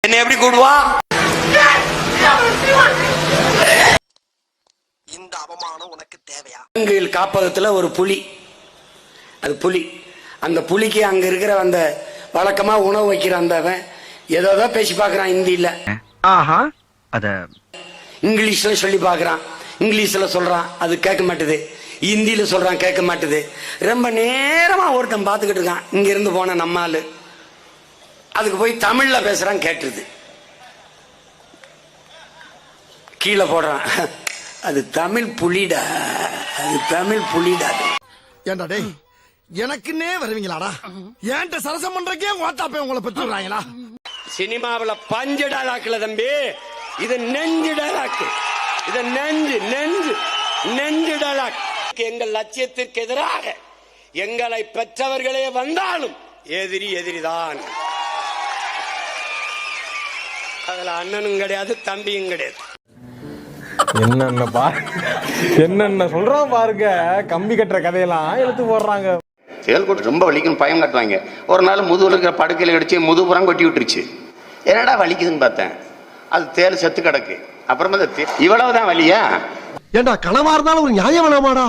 என்ன எப்படி கூடுவா? இந்த அவமானம் உனக்கு தேவையா? விலங்குகள் காப்பகத்துல ஒரு புலி, அது புலி. அந்த புலிக்கு அங்க இருக்கிற அந்த வழக்கமா உணவு வைக்கிற அந்தவன் ஏதோ பேசி பாக்குறான் ஹிந்தியில. ஆஹா, அத இங்கிலீஷ்ல சொல்லி பாக்குறான், இங்கிலீஷ்ல சொல்றான், அது கேட்க மாட்டுது. ஹிந்தியில சொல்றான், கேட்க மாட்டுது. ரொம்ப நேரமா ஒருத்தன் பாத்துக்கிட்டு இருக்கான். இங்க இருந்து போன நம்மாலு அதுக்கு போய் தமிழ்ல பேசுறான், கேட்டுருது. கீழே போடுறான், அது தமிழ் புலிடா, அது தமிழ் புலிடா. ஏண்டா டேய், எனக்குன்னே வருவீங்களாடா? ஏன்ட்ட சரசம் பண்றக்கே வாட்டாப்பே உங்களை பெற்றுறாங்களா? சினிமாவில் பஞ்சு டாலாக்குல தம்பி, இது நெஞ்சு டாலாக்கு. இது நெஞ்சு நெஞ்சு நெஞ்சு டாலாக். எங்கள் லட்சியத்திற்கு எதிராக எங்களை பெற்றவர்களே வந்தாலும் எதிரி எதிரிதான். அதுல அண்ணனும் கிடையாது, தம்பியும் கிடையாது. என்னென்ன சொல்றான் பாருங்க. கம்பி கட்டுற கதையெல்லாம் எடுத்து போடுறாங்க. தேல் கொட்டு ரொம்ப வலிக்குன்னு பயம் காட்டுவாங்க. ஒரு நாள் முதுகுல இருக்கிற படுக்கையில் அடிச்சு முதுகுப்புறம் கொட்டி விட்டுருச்சு. என்னடா வலிக்குதுன்னு பார்த்தேன், அது தேல் செத்து கிடக்கு. அப்புறமா இவ்வளவுதான் வலியா? ஏண்டா கனவா இருந்தாலும் ஒரு நியாயம் வேணாமாடா?